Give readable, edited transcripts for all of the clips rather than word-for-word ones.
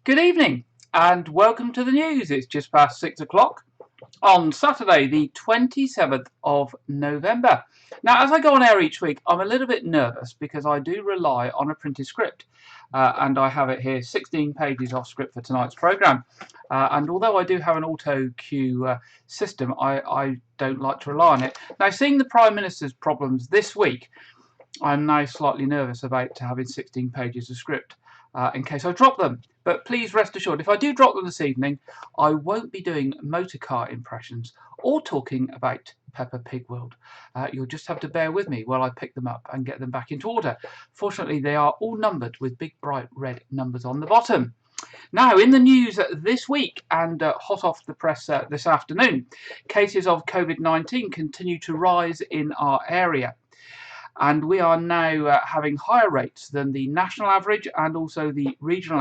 Good evening and welcome to the news. It's just past 6 o'clock on Saturday the 27th of November. Now, as I go on air each week, I'm a little bit nervous because I do rely on a printed script and I have it here, 16 pages of script for tonight's programme. And although I do have an auto cue system, I don't like to rely on it. Now, seeing the Prime Minister's problems this week, I'm now slightly nervous about having 16 pages of script in case I drop them. But please rest assured, if I do drop them this evening, I won't be doing motor car impressions or talking about Peppa Pig World. You'll just have to bear with me while I pick them up and get them back into order. Fortunately, they are all numbered with big bright red numbers on the bottom. Now, in the news this week and hot off the press this afternoon, cases of COVID-19 continue to rise in our area. And we are now having higher rates than the national average and also the regional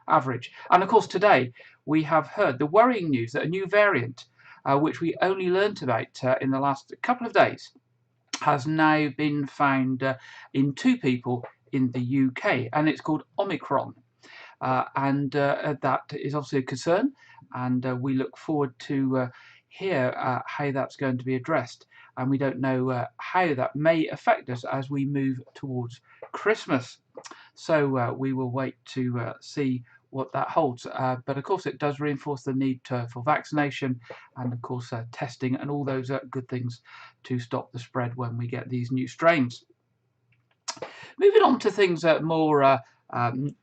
average. And of course, today we have heard the worrying news that a new variant, which we only learnt about in the last couple of days, has now been found in 2 people in the UK, and it's called Omicron. And that is obviously a concern, and we look forward to hear how that's going to be addressed. And we don't know how that may affect us as we move towards Christmas. So we will wait to see what that holds. But of course, it does reinforce the need for vaccination and, of course, testing and all those good things to stop the spread when we get these new strains. Moving on to things more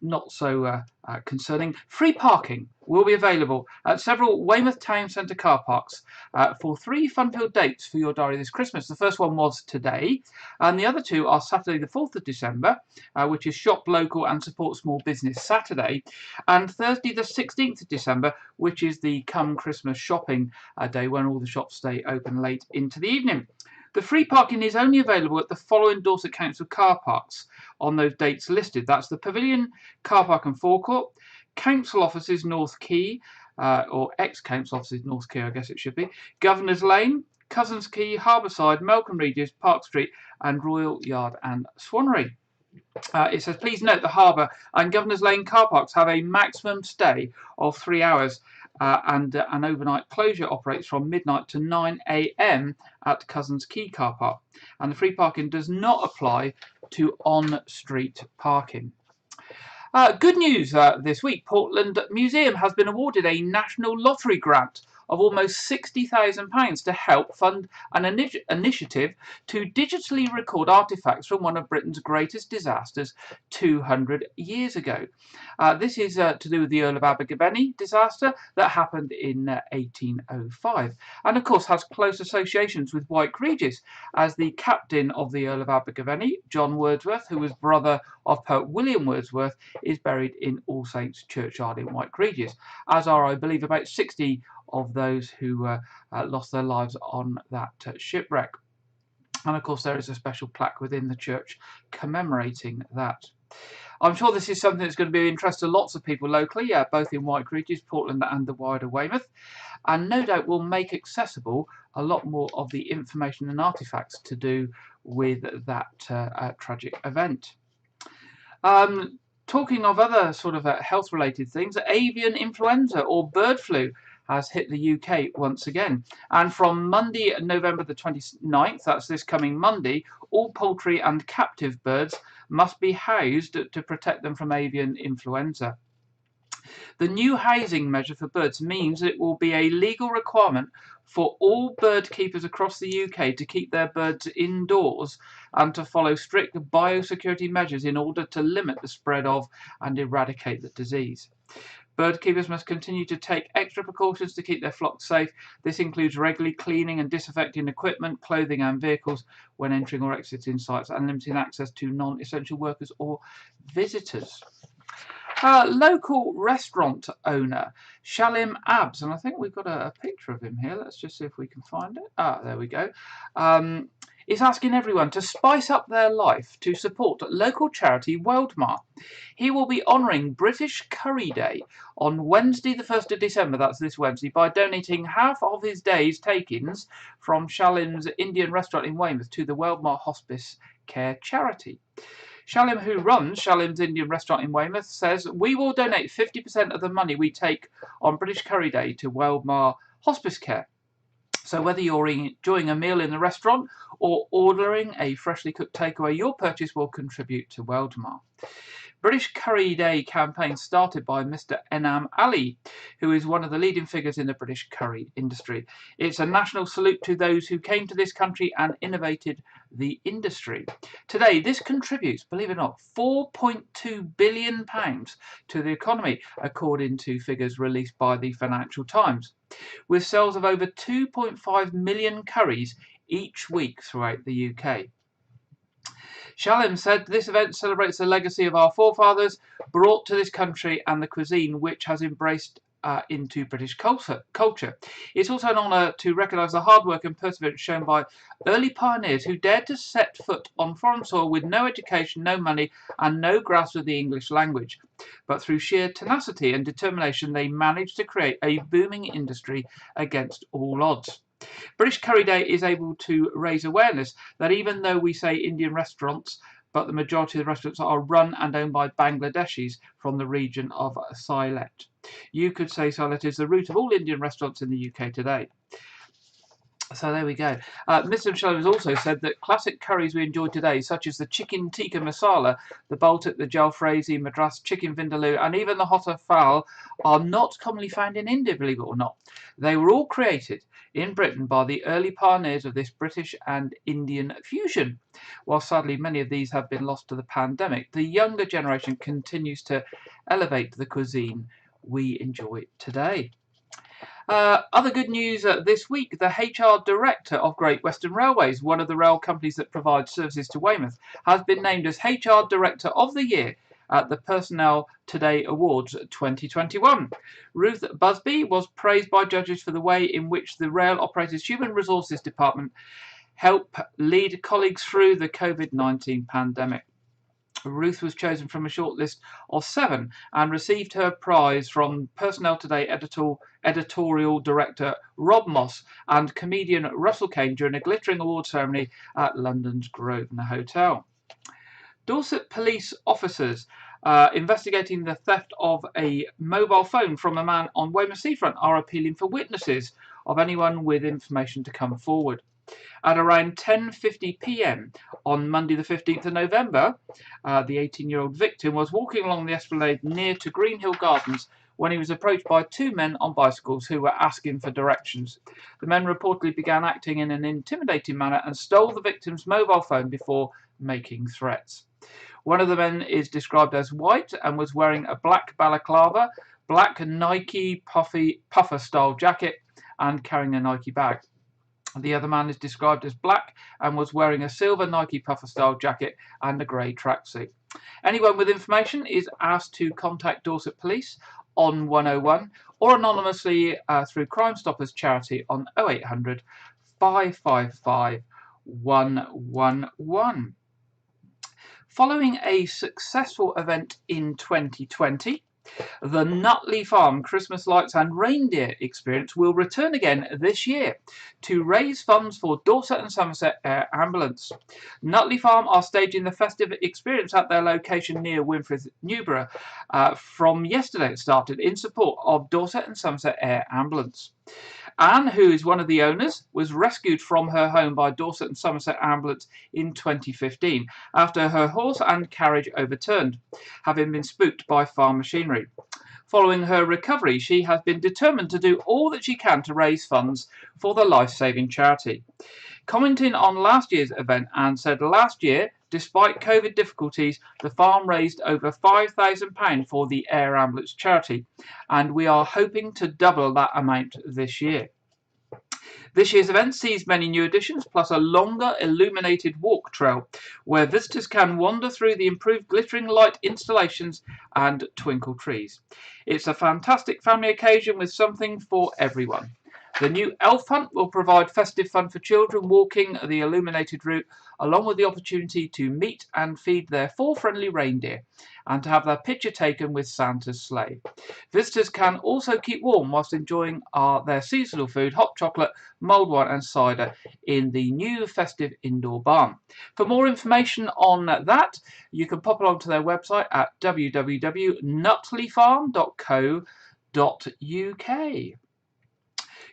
not so concerning. Free parking will be available at several Weymouth Town Centre car parks for 3 fun-filled dates for your diary this Christmas. The first one was today, and the other 2 are Saturday the 4th of December, which is Shop Local and Support Small Business Saturday, and Thursday the 16th of December, which is the Come Christmas Shopping day when all the shops stay open late into the evening. The free parking is only available at the following Dorset Council car parks on those dates listed. That's the Pavilion Car Park and Forecourt, Council Offices North Quay, or ex-Council Offices North Quay, I guess it should be, Governor's Lane, Cousins Quay, Harbourside, Melcombe Regis, Park Street, and Royal Yard and Swannery. It says, please note the Harbour and Governor's Lane car parks have a maximum stay of 3 hours. And an overnight closure operates from midnight to 9 AM at Cousins Quay car park. And the free parking does not apply to on-street parking. Good news this week. Portland Museum has been awarded a national lottery grant of almost £60,000 to help fund an initiative to digitally record artefacts from one of Britain's greatest disasters 200 years ago. This is to do with the Earl of Abergavenny disaster that happened in 1805, and of course has close associations with White Regis, as the captain of the Earl of Abergavenny, John Wordsworth, who was brother of poet William Wordsworth, is buried in All Saints Churchyard in White Regis, as are, I believe, about 60 of those who lost their lives on that shipwreck. And of course, there is a special plaque within the church commemorating that. I'm sure this is something that's going to be of interest to lots of people locally, both in White Regis, Portland and the wider Weymouth, and no doubt will make accessible a lot more of the information and artefacts to do with that tragic event. Talking of other sort of health-related things, avian influenza or bird flu has hit the UK once again. And from Monday, November the 29th, that's this coming Monday, all poultry and captive birds must be housed to protect them from avian influenza. The new housing measure for birds means it will be a legal requirement for all bird keepers across the UK to keep their birds indoors and to follow strict biosecurity measures in order to limit the spread of and eradicate the disease. Bird keepers must continue to take extra precautions to keep their flocks safe. This includes regularly cleaning and disinfecting equipment, clothing and vehicles when entering or exiting sites, and limiting access to non-essential workers or visitors. Local restaurant owner Shalim Abs, and I think we've got a picture of him here. Let's just see if we can find it. There we go. Is asking everyone to spice up their life to support local charity Weldmar. He will be honouring British Curry Day on Wednesday the 1st of December, that's this Wednesday, by donating half of his day's take-ins from Shalim's Indian restaurant in Weymouth to the Weldmar Hospice Care charity. Shalim, who runs Shalim's Indian restaurant in Weymouth, says, "We will donate 50% of the money we take on British Curry Day to Weldmar Hospice Care. So whether you're enjoying a meal in the restaurant or ordering a freshly cooked takeaway, your purchase will contribute to Weldmar." British Curry Day campaign started by Mr. Enam Ali, who is one of the leading figures in the British curry industry. It's a national salute to those who came to this country and innovated the industry. Today, this contributes, believe it or not, £4.2 billion to the economy, according to figures released by the Financial Times, with sales of over 2.5 million curries each week throughout the UK. Shalim said this event celebrates the legacy of our forefathers brought to this country and the cuisine which has embraced into British culture. It's also an honour to recognise the hard work and perseverance shown by early pioneers who dared to set foot on foreign soil with no education, no money and no grasp of the English language. But through sheer tenacity and determination they managed to create a booming industry against all odds. British Curry Day is able to raise awareness that even though we say Indian restaurants, but the majority of the restaurants are run and owned by Bangladeshis from the region of Sylhet. You could say Sylhet is the root of all Indian restaurants in the UK today. So there we go. Mr. Shalim has also said that classic curries we enjoy today, such as the chicken tikka masala, the Baltic, the jalfrezi, Madras chicken vindaloo, and even the hotter fowl, are not commonly found in India, believe it or not. They were all created in Britain by the early pioneers of this British and Indian fusion. While sadly many of these have been lost to the pandemic, the younger generation continues to elevate the cuisine we enjoy today. Other good news this week, the HR Director of Great Western Railways, one of the rail companies that provides services to Weymouth, has been named as HR Director of the Year at the Personnel Today Awards 2021. Ruth Busby was praised by judges for the way in which the rail operator's Human Resources Department helped lead colleagues through the COVID-19 pandemic. Ruth was chosen from a short list of 7 and received her prize from Personnel Today editorial director Rob Moss and comedian Russell Kane during a glittering award ceremony at London's Grosvenor Hotel. Dorset police officers investigating the theft of a mobile phone from a man on Weymouth seafront are appealing for witnesses of anyone with information to come forward. At around 10:50 p.m. on Monday the 15th of November, the 18-year-old victim was walking along the esplanade near to Greenhill Gardens when he was approached by 2 men on bicycles who were asking for directions. The men reportedly began acting in an intimidating manner and stole the victim's mobile phone before making threats. One of the men is described as white and was wearing a black balaclava, black Nike puffer-style jacket and carrying a Nike bag. The other man is described as black and was wearing a silver Nike puffer-style jacket and a grey tracksuit. Anyone with information is asked to contact Dorset Police on 101 or anonymously through Crime Stoppers charity on 0800 555 111. Following a successful event in 2020, the Nutley Farm Christmas Lights and Reindeer Experience will return again this year to raise funds for Dorset and Somerset Air Ambulance. Nutley Farm are staging the festive experience at their location near Winfrith, Newborough. From yesterday it started in support of Dorset and Somerset Air Ambulance. Anne, who is one of the owners, was rescued from her home by Dorset and Somerset Ambulance in 2015 after her horse and carriage overturned, having been spooked by farm machinery. Following her recovery, she has been determined to do all that she can to raise funds for the life-saving charity. Commenting on last year's event, Anne said, "Last year, despite COVID difficulties, the farm raised over £5,000 for the Air Ambulance charity, and we are hoping to double that amount this year." This year's event sees many new additions, plus a longer illuminated walk trail, where visitors can wander through the improved glittering light installations and twinkle trees. It's a fantastic family occasion with something for everyone. The new elf hunt will provide festive fun for children walking the illuminated route, along with the opportunity to meet and feed their 4 friendly reindeer and to have their picture taken with Santa's sleigh. Visitors can also keep warm whilst enjoying their seasonal food, hot chocolate, mulled wine and cider in the new festive indoor barn. For more information on that, you can pop along to their website at www.nutleyfarm.co.uk.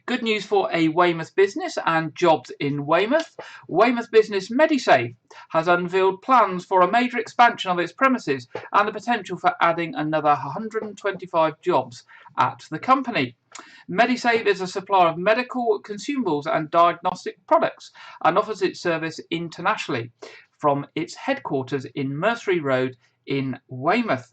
Good news for a Weymouth business and jobs in Weymouth. Weymouth business Medisave has unveiled plans for a major expansion of its premises and the potential for adding another 125 jobs at the company. Medisave is a supplier of medical consumables and diagnostic products and offers its service internationally from its headquarters in Mercery Road in Weymouth.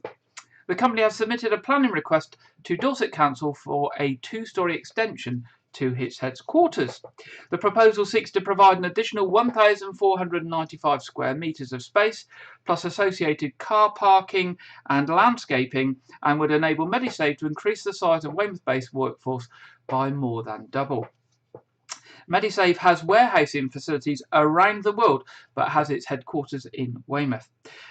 The company has submitted a planning request to Dorset Council for a 2-storey extension to its headquarters. The proposal seeks to provide an additional 1,495 square metres of space, plus associated car parking and landscaping, and would enable Medisave to increase the size of Weymouth-based workforce by more than double. Medisave has warehousing facilities around the world, but has its headquarters in Weymouth.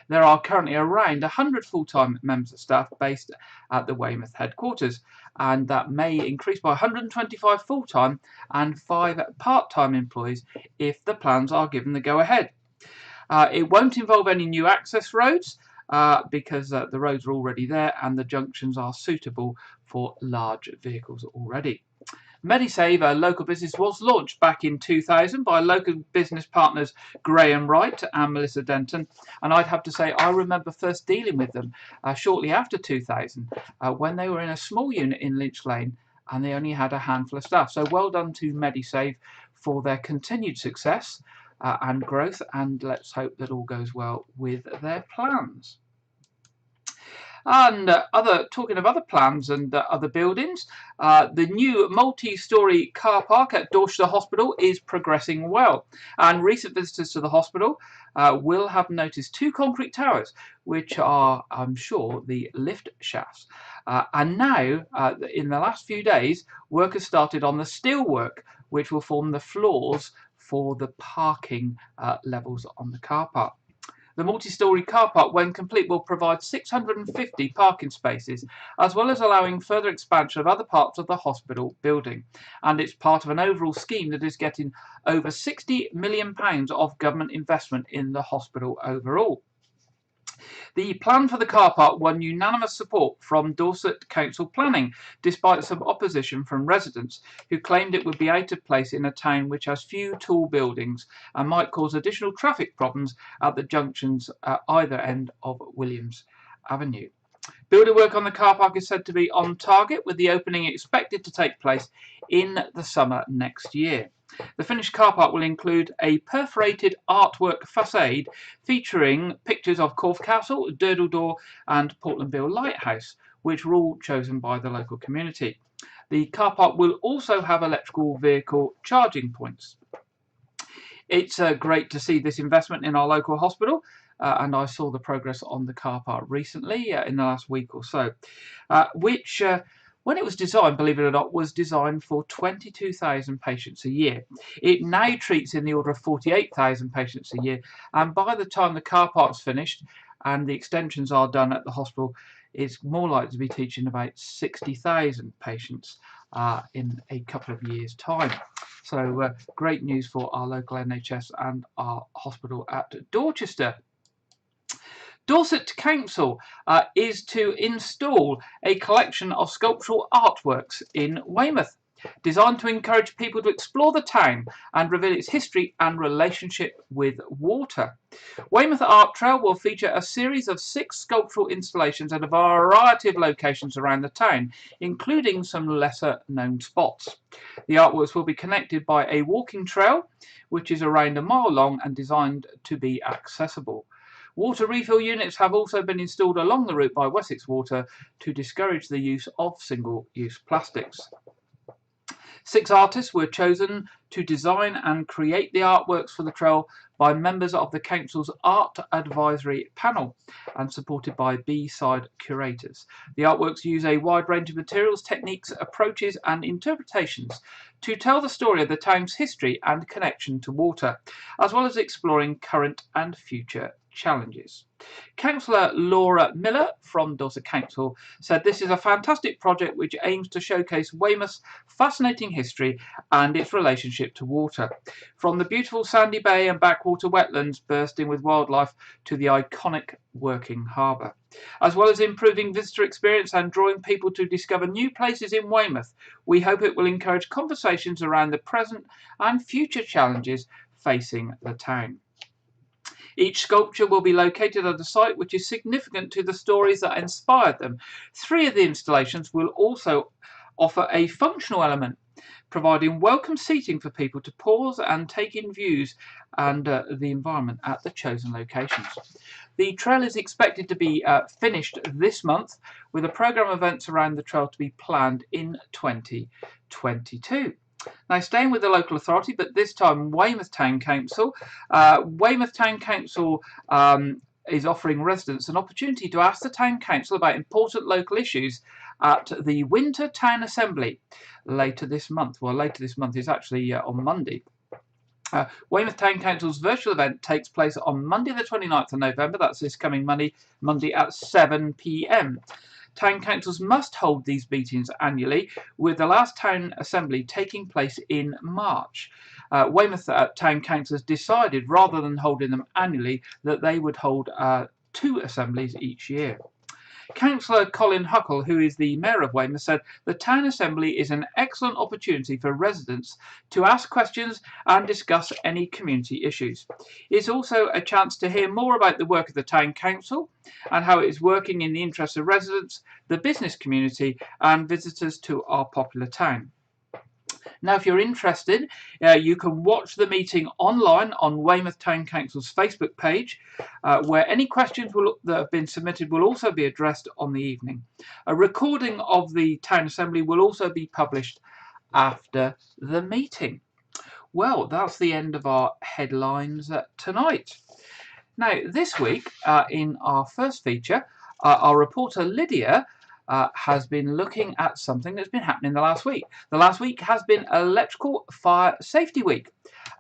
There are currently around 100 full-time members of staff based at the Weymouth headquarters, and that may increase by 125 full-time and 5 part-time employees if the plans are given the go-ahead. It won't involve any new access roads because the roads are already there and the junctions are suitable for large vehicles already. Medisave, a local business, was launched back in 2000 by local business partners Graham Wright and Melissa Denton, and I'd have to say I remember first dealing with them shortly after 2000 when they were in a small unit in Lynch Lane and they only had a handful of staff. So well done to Medisave for their continued success and growth, and let's hope that all goes well with their plans. And talking of other plans and other buildings, the new multi-storey car park at Dorchester Hospital is progressing well. And recent visitors to the hospital will have noticed 2 concrete towers, which are, I'm sure, the lift shafts. And now, in the last few days, work has started on the steelwork, which will form the floors for the parking levels on the car park. The multi-storey car park, when complete, will provide 650 parking spaces, as well as allowing further expansion of other parts of the hospital building. And it's part of an overall scheme that is getting over £60 million of government investment in the hospital overall. The plan for the car park won unanimous support from Dorset Council Planning, despite some opposition from residents who claimed it would be out of place in a town which has few tall buildings and might cause additional traffic problems at the junctions at either end of Williams Avenue. Building work on the car park is said to be on target, with the opening expected to take place in the summer next year. The finished car park will include a perforated artwork facade featuring pictures of Corfe Castle, Durdledore and Portlandville Lighthouse, which were all chosen by the local community. The car park will also have electrical vehicle charging points. It's great to see this investment in our local hospital, and I saw the progress on the car park recently in the last week or so, which when it was designed, believe it or not, was designed for 22,000 patients a year. It now treats in the order of 48,000 patients a year, and by the time the car park's finished and the extensions are done at the hospital, it's more likely to be teaching about 60,000 patients in a couple of years' time. So great news for our local NHS and our hospital at Dorchester. Dorset Council is to install a collection of sculptural artworks in Weymouth, designed to encourage people to explore the town and reveal its history and relationship with water. Weymouth Art Trail will feature a series of 6 sculptural installations at a variety of locations around the town, including some lesser known spots. The artworks will be connected by a walking trail, which is around a mile long and designed to be accessible. Water refill units have also been installed along the route by Wessex Water to discourage the use of single-use plastics. 6 artists were chosen to design and create the artworks for the trail by members of the Council's Art Advisory Panel and supported by B-side curators. The artworks use a wide range of materials, techniques, approaches and interpretations to tell the story of the town's history and connection to water, as well as exploring current and future challenges. Councillor Laura Miller from Dorset Council said this is a fantastic project which aims to showcase Weymouth's fascinating history and its relationship to water, from the beautiful sandy bay and backwater wetlands bursting with wildlife to the iconic working harbour. As well as improving visitor experience and drawing people to discover new places in Weymouth, we hope it will encourage conversations around the present and future challenges facing the town. Each sculpture will be located at a site which is significant to the stories that inspired them. 3 of the installations will also offer a functional element, providing welcome seating for people to pause and take in views and the environment at the chosen locations. The trail is expected to be finished this month, with a programme of events around the trail to be planned in 2022. Now, staying with the local authority, but this time Weymouth Town Council. Weymouth Town Council is offering residents an opportunity to ask the Town Council about important local issues at the Winter Town Assembly later this month. Well, later this month is actually on Monday. Weymouth Town Council's virtual event takes place on Monday the 29th of November, that's this coming Monday at 7 p.m. Town councils must hold these meetings annually, with the last town assembly taking place in March. Weymouth Town Council has decided, rather than holding them annually, that they would hold 2 assemblies each year. Councillor Colin Huckle, who is the Mayor of Weymouth, said the Town Assembly is an excellent opportunity for residents to ask questions and discuss any community issues. It's also a chance to hear more about the work of the Town Council and how it is working in the interests of residents, the business community and visitors to our popular town. Now, if you're interested, you can watch the meeting online on Weymouth Town Council's Facebook page, where any questions that have been submitted will also be addressed on the evening. A recording of the Town Assembly will also be published after the meeting. Well, that's the end of our headlines tonight. Now, this week, in our first feature, our reporter Lydia has been looking at something that's been happening the last week. The last week has been Electrical Fire Safety Week,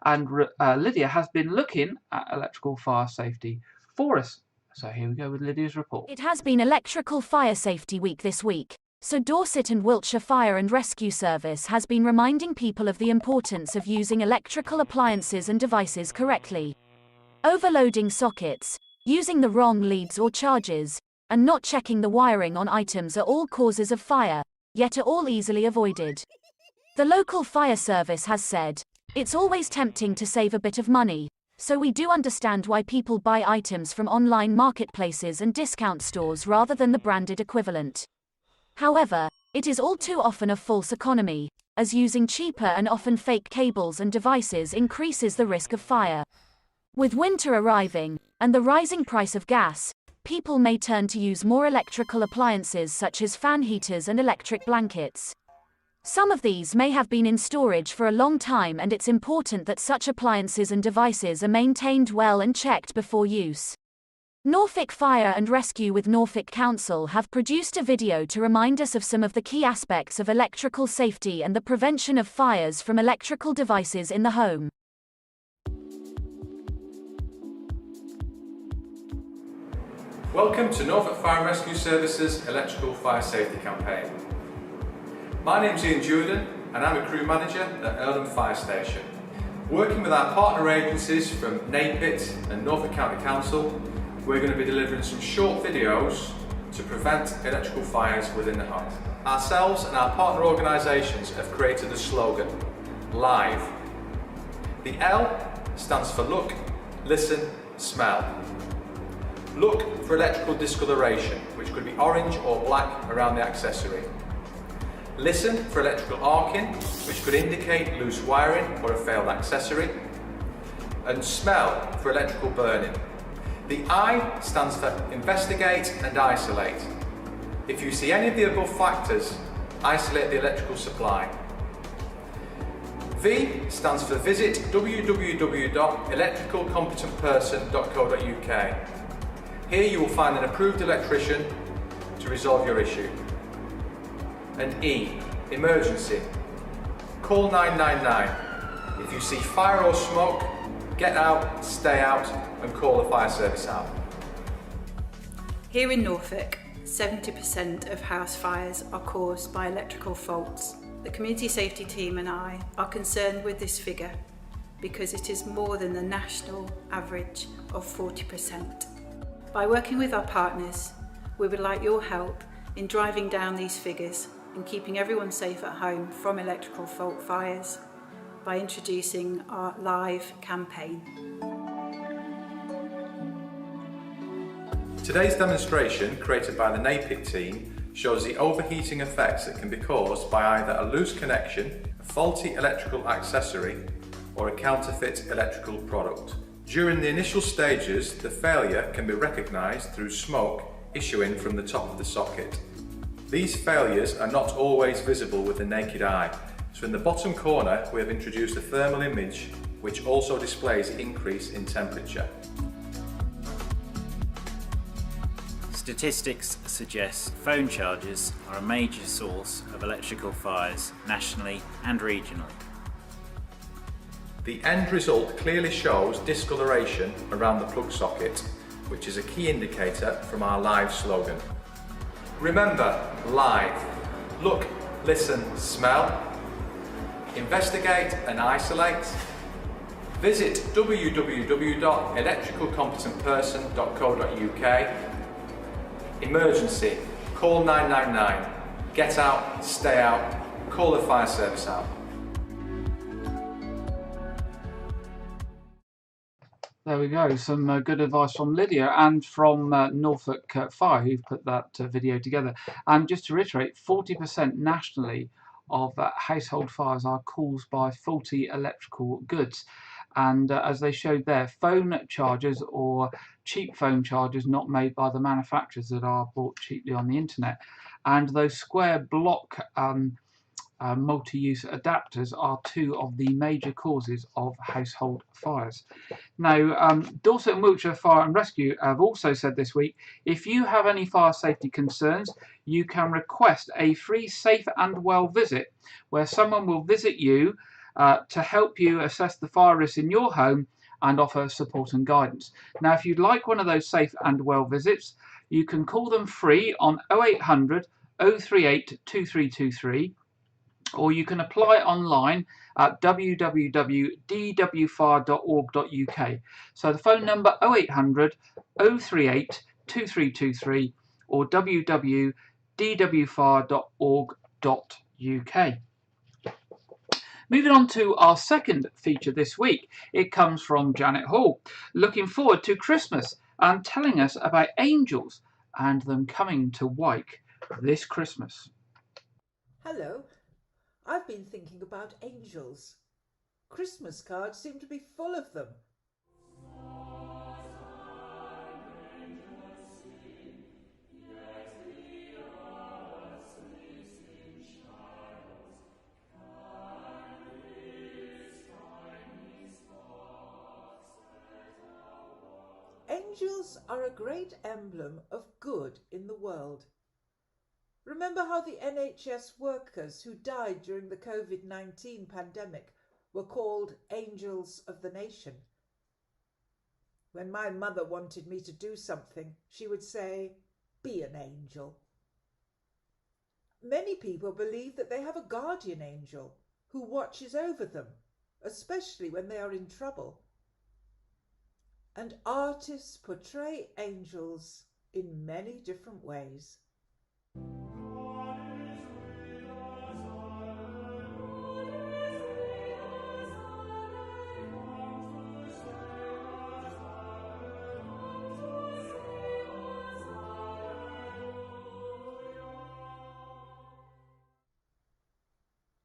and Lydia has been looking at electrical fire safety for us. So here we go with Lydia's report. It has been Electrical Fire Safety Week this week, so Dorset and Wiltshire Fire and Rescue Service has been reminding people of the importance of using electrical appliances and devices correctly. Overloading sockets, using the wrong leads or charges, and not checking the wiring on items are all causes of fire, yet are all easily avoided. The local fire service has said, "It's always tempting to save a bit of money, so we do understand why people buy items from online marketplaces and discount stores rather than the branded equivalent. However, it is all too often a false economy, as using cheaper and often fake cables and devices increases the risk of fire. With winter arriving, and the rising price of gas, people may turn to use more electrical appliances such as fan heaters and electric blankets. Some of these may have been in storage for a long time, and it's important that such appliances and devices are maintained well and checked before use." Norfolk Fire and Rescue with Norfolk Council have produced a video to remind us of some of the key aspects of electrical safety and the prevention of fires from electrical devices in the home. Welcome to Norfolk Fire and Rescue Service's Electrical Fire Safety Campaign. My name's Ian Jordan and I'm a crew manager at Earlham Fire Station. Working with our partner agencies from NAPIT and Norfolk County Council, we're going to be delivering some short videos to prevent electrical fires within the home. Ourselves and our partner organisations have created the slogan, LIVE. The L stands for look, listen, smell. Look for electrical discoloration, which could be orange or black around the accessory. Listen for electrical arcing, which could indicate loose wiring or a failed accessory. And smell for electrical burning. The I stands for investigate and isolate. If you see any of the above factors, isolate the electrical supply. V stands for visit www.electricalcompetentperson.co.uk. Here you will find an approved electrician to resolve your issue. And E, emergency. Call 999. If you see fire or smoke, get out, stay out, and call the fire service out. Here in Norfolk, 70% of house fires are caused by electrical faults. The community safety team and I are concerned with this figure because it is more than the national average of 40%. By working with our partners, we would like your help in driving down these figures and keeping everyone safe at home from electrical fault fires by introducing our live campaign. Today's demonstration, created by the NAPIC team, shows the overheating effects that can be caused by either a loose connection, a faulty electrical accessory, or a counterfeit electrical product. During the initial stages, the failure can be recognised through smoke issuing from the top of the socket. These failures are not always visible with the naked eye, so in the bottom corner we have introduced a thermal image which also displays increase in temperature. Statistics suggest phone chargers are a major source of electrical fires nationally and regionally. The end result clearly shows discoloration around the plug socket, which is a key indicator from our live slogan. Remember, live. Look, listen, smell. Investigate and isolate. Visit www.electricalcompetentperson.co.uk. Emergency, call 999. Get out, stay out, call the fire service out. There we go. Some good advice from Lydia and from Norfolk Fire, who've put that video together. And just to reiterate, 40% nationally of household fires are caused by faulty electrical goods. And as they showed there, phone chargers or cheap phone chargers not made by the manufacturers that are bought cheaply on the internet. And those square block multi-use adapters are two of the major causes of household fires. Now, Dorset and Wiltshire Fire and Rescue have also said this week, if you have any fire safety concerns, you can request a free Safe and Well visit, where someone will visit you to help you assess the fire risks in your home and offer support and guidance. Now, if you'd like one of those Safe and Well visits, you can call them free on 0800 038 2323, or you can apply online at www.dwfire.org.uk. So the phone number 0800 038 2323 or www.dwfire.org.uk. Moving on to our second feature this week, it comes from Janet Hall, looking forward to Christmas and telling us about angels and them coming to Wyke this Christmas. Hello. I've been thinking about angels. Christmas cards seem to be full of them. Angels are a great emblem of good in the world. Remember how the NHS workers who died during the COVID-19 pandemic were called angels of the nation? When my mother wanted me to do something, she would say, "Be an angel." Many people believe that they have a guardian angel who watches over them, especially when they are in trouble. And artists portray angels in many different ways.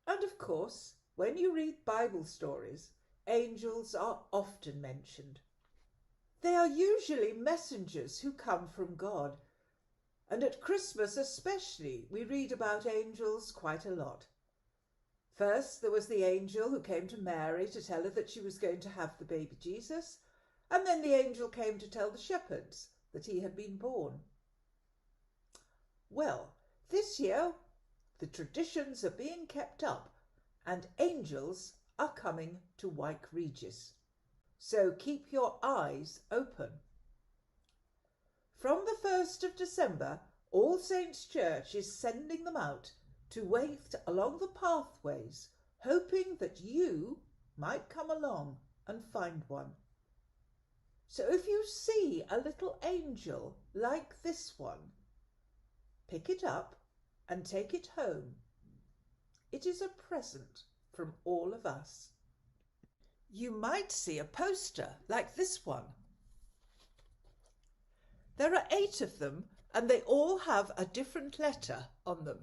And of course, when you read Bible stories, angels are often mentioned. They are usually messengers who come from God. And at Christmas especially, we read about angels quite a lot. First, there was the angel who came to Mary to tell her that she was going to have the baby Jesus, and then the angel came to tell the shepherds that he had been born. Well, this year the traditions are being kept up and angels are coming to Wyke Regis. So keep your eyes open. From the 1st of December, All Saints' Church is sending them out to wait along the pathways, hoping that you might come along and find one. So if you see a little angel like this one, pick it up and take it home. It is a present from all of us. You might see a poster like this one. There are 8 of them and they all have a different letter on them.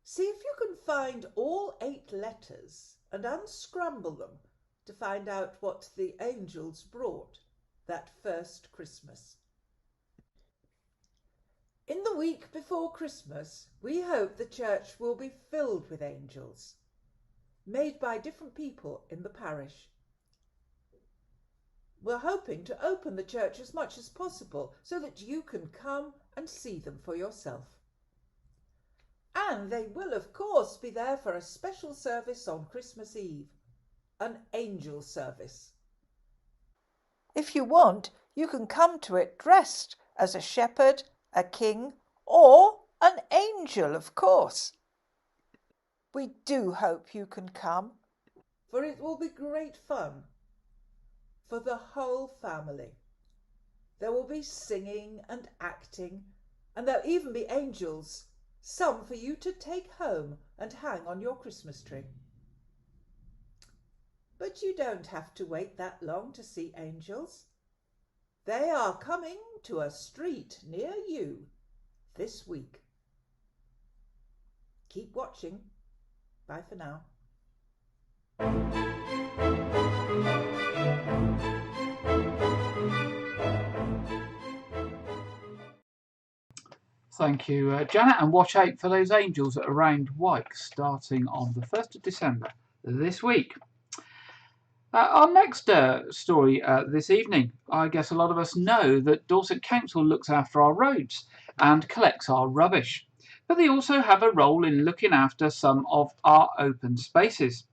See if you can find all 8 letters and unscramble them to find out what the angels brought that first Christmas. In the week before Christmas, we hope the church will be filled with angels, made by different people in the parish. We're hoping to open the church as much as possible so that you can come and see them for yourself. And they will, of course, be there for a special service on Christmas Eve, an angel service. If you want, you can come to it dressed as a shepherd, a king, or an angel, of course. We do hope you can come, for it will be great fun for the whole family. There will be singing and acting, and there'll even be angels, some for you to take home and hang on your Christmas tree. But you don't have to wait that long to see angels. They are coming to a street near you this week. Keep watching. Bye for now. Thank you, Janet, and watch out for those angels around Wyke starting on the 1st of December this week. Our next story this evening, I guess a lot of us know that Dorset Council looks after our roads and collects our rubbish, but they also have a role in looking after some of our open spaces.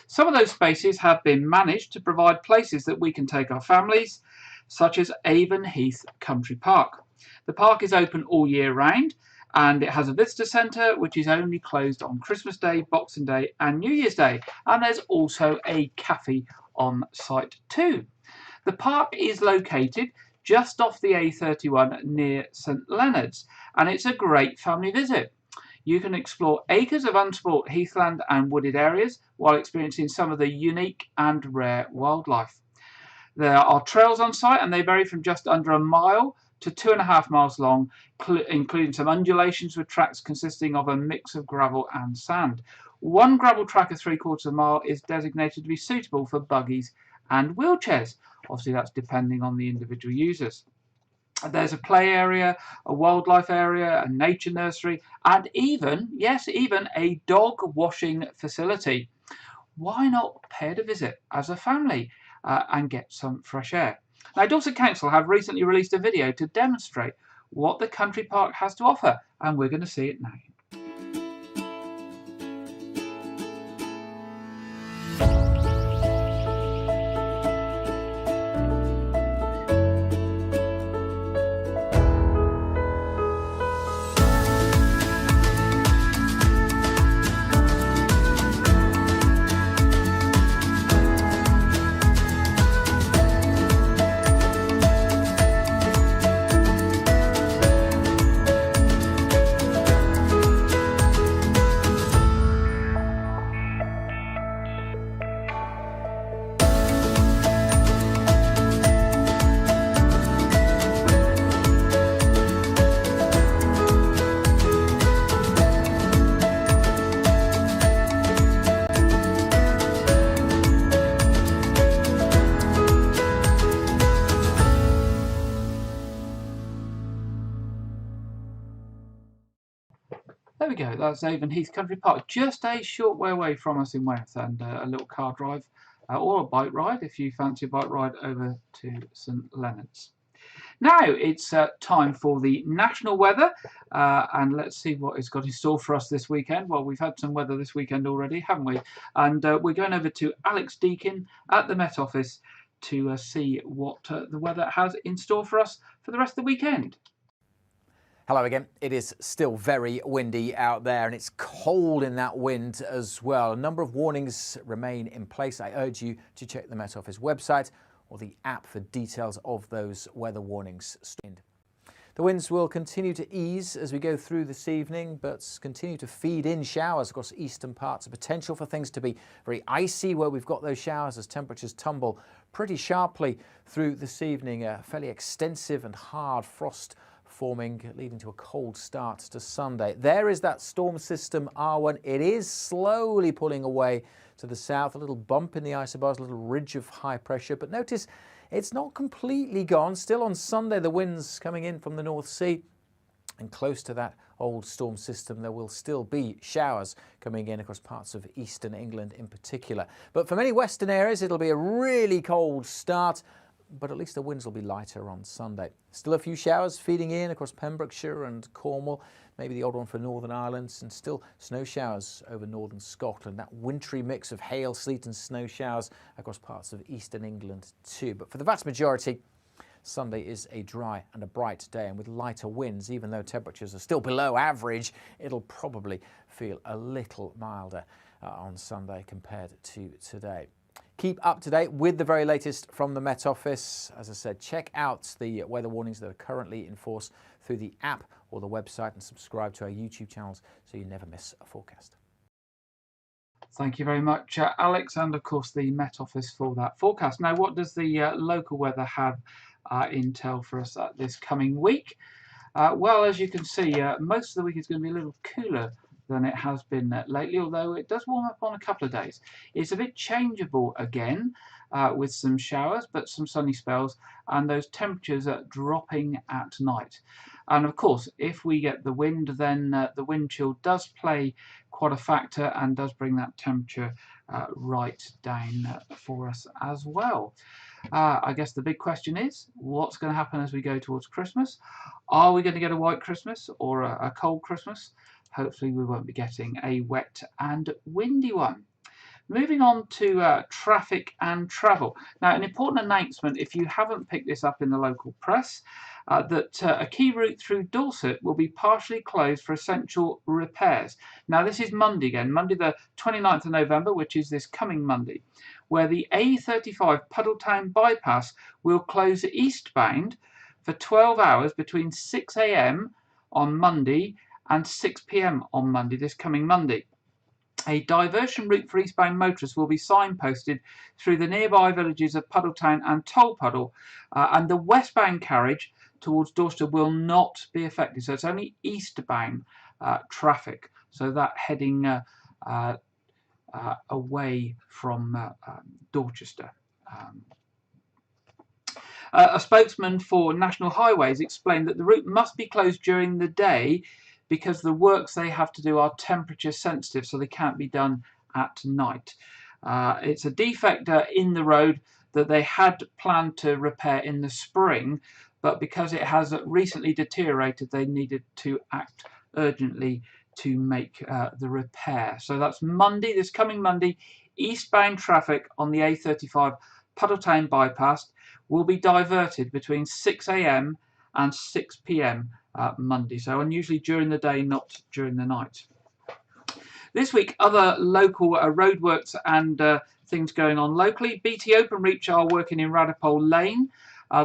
Some of those spaces have been managed to provide places that we can take our families, such as Avon Heath Country Park. The park is open all year round and it has a visitor centre which is only closed on Christmas Day, Boxing Day and New Year's Day, and there's also a cafe on site too. The park is located just off the A31 near St Leonard's and it's a great family visit. You can explore acres of unsport heathland and wooded areas while experiencing some of the unique and rare wildlife. There are trails on site and they vary from just under a mile to 2.5 miles long, including some undulations with tracks consisting of a mix of gravel and sand. One gravel track of 3/4 mile is designated to be suitable for buggies and wheelchairs. Obviously that's depending on the individual users. There's a play area, a wildlife area, a nature nursery, and even, yes, even a dog washing facility. Why not pay it a visit as a family and get some fresh air? Now, Dorset Council have recently released a video to demonstrate what the country park has to offer, and we're going to see it now. There we go, that's Avonheath Country Park, just a short way away from us in Weymouth, and a little car drive or a bike ride if you fancy a bike ride over to St Leonard's. Now it's time for the national weather, and let's see what it's got in store for us this weekend. Well, we've had some weather this weekend already, haven't we? And we're going over to Alex Deakin at the Met Office to see what the weather has in store for us for the rest of the weekend. Hello again. It is still very windy out there and it's cold in that wind as well. A number of warnings remain in place. I urge you to check the Met Office website or the app for details of those weather warnings. The winds will continue to ease as we go through this evening, but continue to feed in showers across eastern parts. A potential for things to be very icy where we've got those showers as temperatures tumble pretty sharply through this evening. A fairly extensive and hard frost forming, leading to a cold start to Sunday. There is that storm system R1. It is slowly pulling away to the south, a little bump in the isobars, a little ridge of high pressure, but notice it's not completely gone. Still on Sunday, the winds coming in from the North Sea and close to that old storm system, there will still be showers coming in across parts of eastern England in particular. But for many western areas, it'll be a really cold start, but at least the winds will be lighter on Sunday. Still a few showers feeding in across Pembrokeshire and Cornwall, maybe the odd one for Northern Ireland, and still snow showers over northern Scotland. That wintry mix of hail, sleet and snow showers across parts of eastern England too. But for the vast majority, Sunday is a dry and a bright day, and with lighter winds, even though temperatures are still below average, it'll probably feel a little milder on Sunday compared to today. Keep up to date with the very latest from the Met Office. As I said, check out the weather warnings that are currently in force through the app or the website, and subscribe to our YouTube channels so you never miss a forecast. Thank you very much, Alex, and of course the Met Office for that forecast. Now, what does the local weather have intel for us this coming week? Well, as you can see, most of the week is going to be a little cooler than it has been lately, although it does warm up on a couple of days. It's a bit changeable again with some showers, but some sunny spells, and those temperatures are dropping at night. And of course, if we get the wind, then the wind chill does play quite a factor and does bring that temperature right down for us as well. I guess the big question is, what's going to happen as we go towards Christmas? Are we going to get a white Christmas or a cold Christmas? Hopefully we won't be getting a wet and windy one. Moving on to traffic and travel. Now, an important announcement, if you haven't picked this up in the local press, that a key route through Dorset will be partially closed for essential repairs. Now, this is Monday again, Monday the 29th of November, which is this coming Monday, where the A35 Puddletown bypass will close eastbound for 12 hours between 6 a.m. on Monday and 6 p.m. on Monday, this coming Monday. A diversion route for eastbound motorists will be signposted through the nearby villages of Puddletown and Tolpuddle, and the westbound carriage towards Dorset will not be affected. So it's only eastbound traffic, so that heading away from Dorchester. A spokesman for National Highways explained that the route must be closed during the day because the works they have to do are temperature sensitive, so they can't be done at night. It's a defect in the road that they had planned to repair in the spring, but because it has recently deteriorated, they needed to act urgently to make the repair. So that's Monday, this coming Monday, eastbound traffic on the A35 Puddletown bypass will be diverted between 6 a.m. and 6 p.m. Monday, so unusually during the day, not during the night. This week, other local roadworks and things going on locally. BT Openreach are working in Radipole Lane.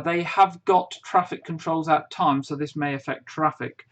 They have got traffic controls at times, so this may affect traffic.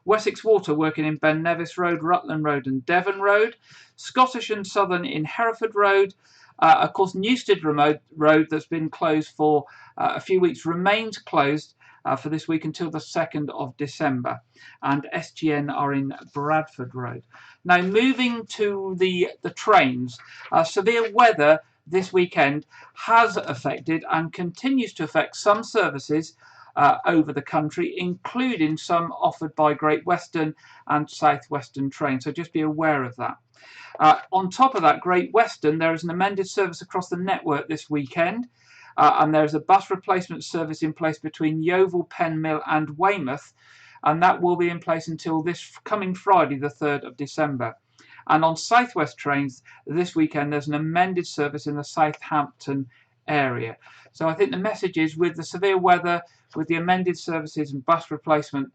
Wessex Water working in Ben Nevis Road, Rutland Road and Devon Road. Scottish and Southern in Hereford Road. Of course, Newstead Road that's been closed for a few weeks remains closed for this week until the 2nd of December, and SGN are in Bradford Road. Now, moving to the trains, severe weather this weekend has affected and continues to affect some services over the country, including some offered by Great Western and South Western trains. So just be aware of that. On top of that, Great Western, there is an amended service across the network this weekend. And there's a bus replacement service in place between Yeovil, Penmill and Weymouth, and that will be in place until this coming Friday, the 3rd of December. And on South West trains this weekend, there's an amended service in the Southampton area. So I think the message is, with the severe weather, with the amended services and bus replacement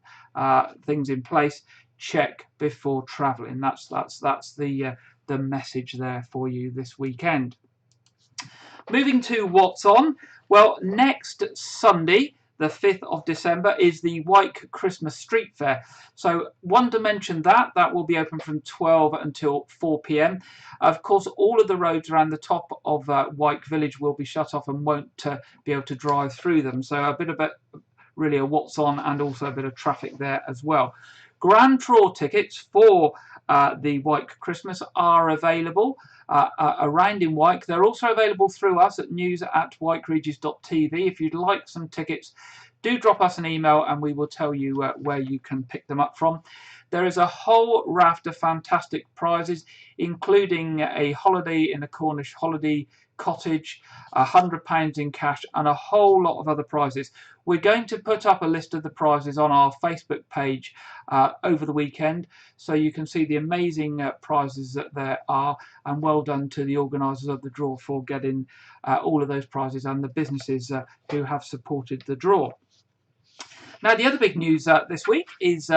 things in place, check before travelling. That's the message there for you this weekend. Moving to what's on. Well, next Sunday, the 5th of December, is the Wyke Christmas Street Fair. So one to mention that will be open from 12 until 4 p.m. Of course, all of the roads around the top of Wyke Village will be shut off and won't be able to drive through them. So a bit of really a what's on, and also a bit of traffic there as well. Grand Draw tickets for the Wyke Christmas are available around in Wyke. They're also available through us at news@wykeregis.tv. If you'd like some tickets, do drop us an email and we will tell you where you can pick them up from. There is a whole raft of fantastic prizes, including a holiday in a Cornish holiday cottage, £100 in cash, and a whole lot of other prizes. We're going to put up a list of the prizes on our Facebook page over the weekend, so you can see the amazing prizes that there are, and well done to the organisers of the draw for getting all of those prizes, and the businesses who have supported the draw. Now, the other big news this week is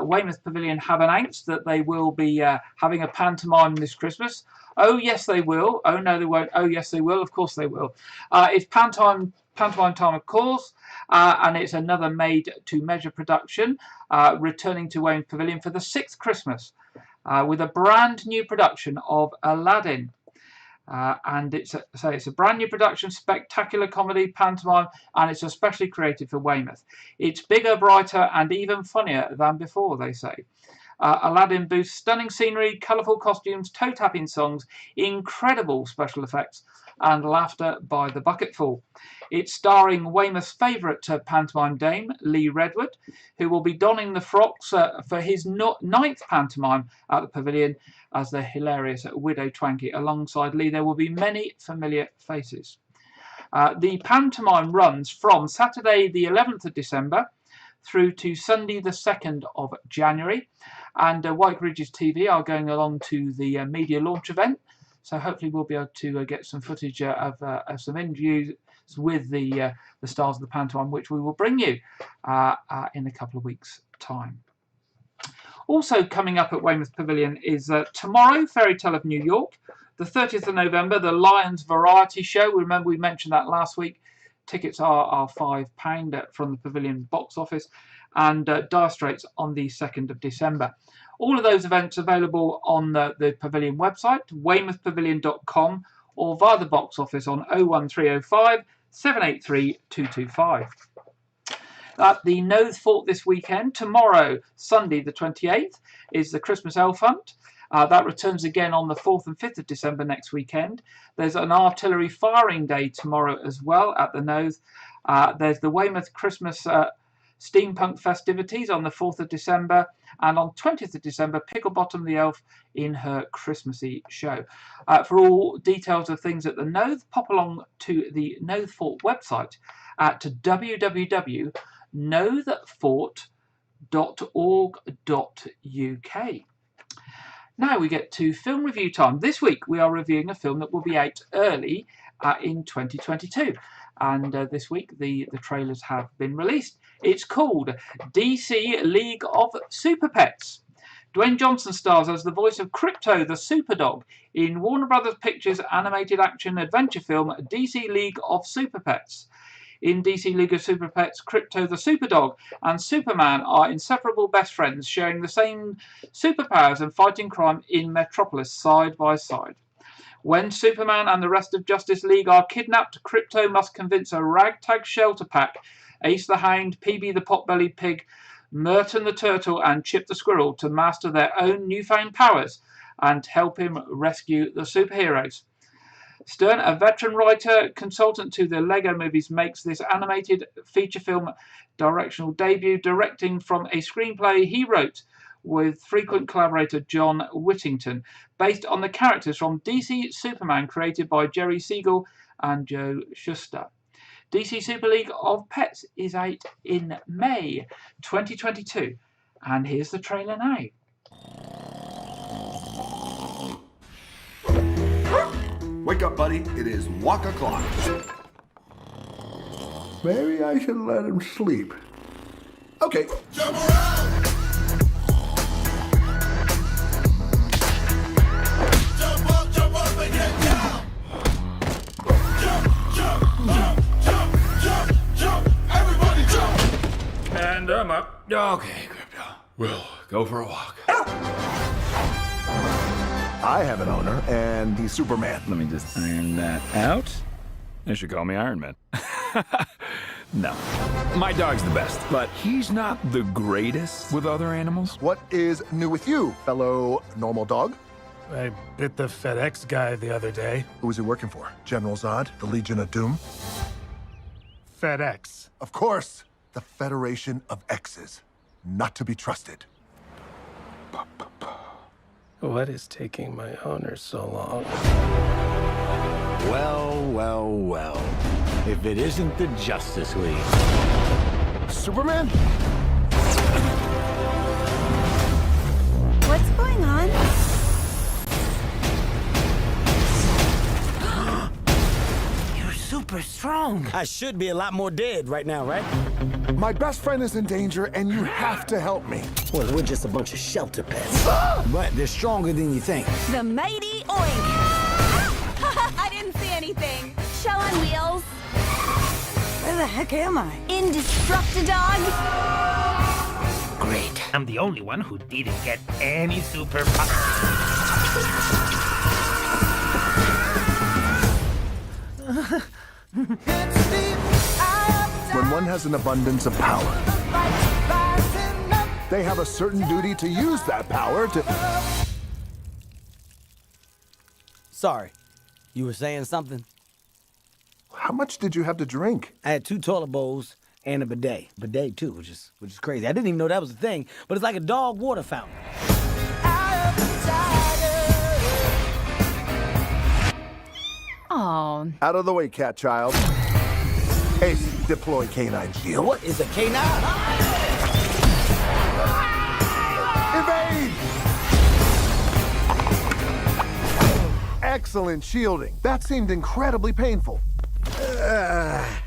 Weymouth Pavilion have announced that they will be having a pantomime this Christmas. Oh, yes, they will. Oh, no, they won't. Oh, yes, they will. Of course they will. It's pantomime time, of course, and it's another made-to-measure production returning to Weymouth Pavilion for the 6th Christmas with a brand new production of Aladdin. And it's a brand new production, spectacular comedy pantomime, and it's especially created for Weymouth. It's bigger, brighter, and even funnier than before, they say. Aladdin boasts stunning scenery, colourful costumes, toe-tapping songs, incredible special effects, and laughter by the bucketful. It's starring Weymouth's favourite pantomime dame, Lee Redwood, who will be donning the frocks for his 9th pantomime at the Pavilion as the hilarious Widow Twankey. Alongside Lee, there will be many familiar faces. The pantomime runs from Saturday the 11th of December through to Sunday the 2nd of January, and Wyke Regis TV are going along to the media launch event, so hopefully we'll be able to get some footage of some interviews with the stars of the pantomime, which we will bring you in a couple of weeks' time. Also coming up at Weymouth Pavilion is tomorrow, Fairy Tale of New York, the 30th of November, the Lions Variety Show. Remember, we mentioned that last week. Tickets are £5 from the Pavilion box office, and Dire Straits on the 2nd of December. All of those events available on the Pavilion website, weymouthpavilion.com, or via the box office on 01305 783 225. At the Nose Fort this weekend, tomorrow, Sunday the 28th, is the Christmas Elf Hunt. That returns again on the 4th and 5th of December next weekend. There's an artillery firing day tomorrow as well at the Nose. There's the Weymouth Christmas steampunk festivities on the 4th of December. And on 20th of December, Picklebottom the Elf in her Christmassy show. For all details of things at the Nose, pop along to the Nose Fort website at www.nothefort.org.uk. Now we get to film review time. This week we are reviewing a film that will be out early in 2022. And this week the trailers have been released. It's called DC League of Super Pets. Dwayne Johnson stars as the voice of Crypto the Superdog in Warner Brothers Pictures animated action adventure film DC League of Super Pets. In DC League of Super Pets, Crypto the Superdog and Superman are inseparable best friends, sharing the same superpowers and fighting crime in Metropolis side by side. When Superman and the rest of Justice League are kidnapped, Crypto must convince a ragtag shelter pack, Ace the Hound, PB the Potbellied Pig, Merton the Turtle and Chip the Squirrel to master their own newfound powers and help him rescue the superheroes. Stern, a veteran writer, consultant to the Lego movies, makes this animated feature film directional debut, directing from a screenplay he wrote with frequent collaborator John Whittington, based on the characters from DC Superman created by Jerry Siegel and Joe Shuster. DC Super League of Pets is out in May 2022. And here's the trailer now. Wake up, buddy. It is walk o'clock. Maybe I should let him sleep. Okay. Jump around! Jump up and get down! Jump! Everybody jump! And I'm up. Okay, Crypto. We'll go for a walk. I have an owner, and he's Superman. Let me just iron that out. They should call me Iron Man. No. My dog's the best, but he's not the greatest with other animals. What is new with you, fellow normal dog? I bit the FedEx guy the other day. Who was he working for? General Zod? The Legion of Doom? FedEx. Of course, the Federation of X's. Not to be trusted. What is taking my owner so long? Well. If it isn't the Justice League. Superman? What's going on? You're super strong. I should be a lot more dead right now, right? My best friend is in danger, and you have to help me. Well, we're just a bunch of shelter pets. But they're stronger than you think. The mighty Oink! I didn't see anything. Show on wheels. Where the heck am I? Indestructidog. Great. I'm the only one who didn't get any superpowers. When one has an abundance of power, they have a certain duty to use that power to... Sorry, you were saying something? How much did you have to drink? I had 2 toilet bowls and a bidet. Bidet, too, which is crazy. I didn't even know that was a thing, but it's like a dog water fountain. Oh. Out of the way, cat child. Ace, deploy canine shield. What is a canine? Evade! Excellent shielding. That seemed incredibly painful.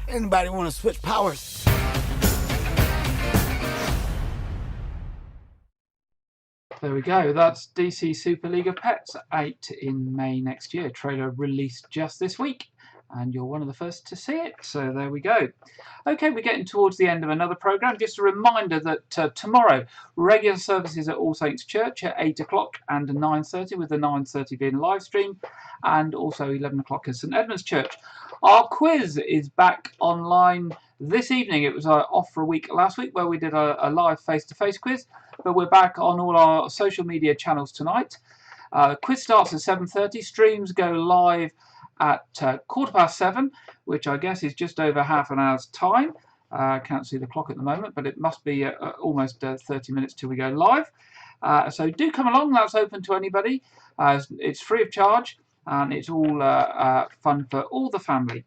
Anybody want to switch powers? There we go. That's DC Super League of Pets out in May next year. Trailer released just this week, and you're one of the first to see it. So there we go. Okay, we're getting towards the end of another programme. Just a reminder that tomorrow, regular services at All Saints Church at 8 o'clock and 9:30, with the 9:30 being live stream, and also 11 o'clock at St Edmund's Church. Our quiz is back online this evening. It was off for a week last week where we did a live face-to-face quiz, but we're back on all our social media channels tonight. Quiz starts at 7:30. Streams go live at 7:15, which I guess is just over half an hour's time. I can't see the clock at the moment, but it must be almost 30 minutes till we go live. So do come along. That's open to anybody. It's free of charge, and it's all fun for all the family.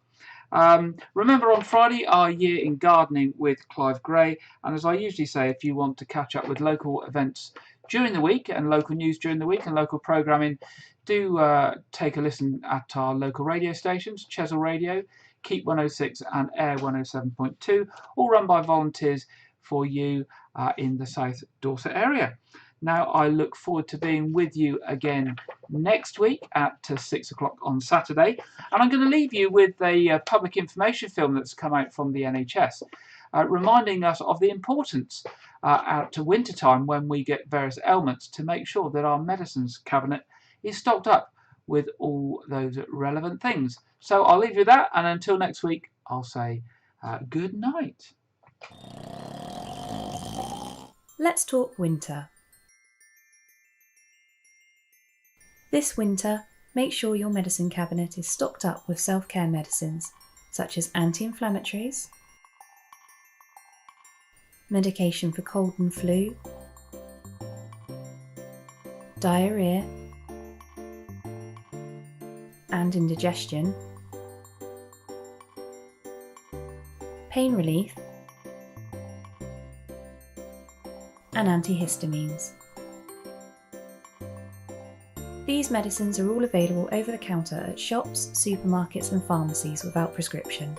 Remember, on Friday, our year in gardening with Clive Gray, and as I usually say, if you want to catch up with local events during the week and local news during the week and local programming, do take a listen at our local radio stations, Chesil Radio, Keep 106 and Air 107.2, all run by volunteers for you in the South Dorset area. Now, I look forward to being with you again next week at 6 o'clock on Saturday. And I'm going to leave you with a public information film that's come out from the NHS, reminding us of the importance at winter time when we get various ailments to make sure that our medicines cabinet is stocked up with all those relevant things. So I'll leave you with that. And until next week, I'll say good night. Let's talk winter. This winter, make sure your medicine cabinet is stocked up with self-care medicines such as anti-inflammatories, medication for cold and flu, diarrhea and indigestion, pain relief, and antihistamines. These medicines are all available over the counter at shops, supermarkets and pharmacies without prescription.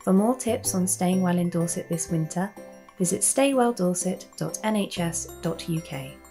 For more tips on staying well in Dorset this winter, visit staywelldorset.nhs.uk.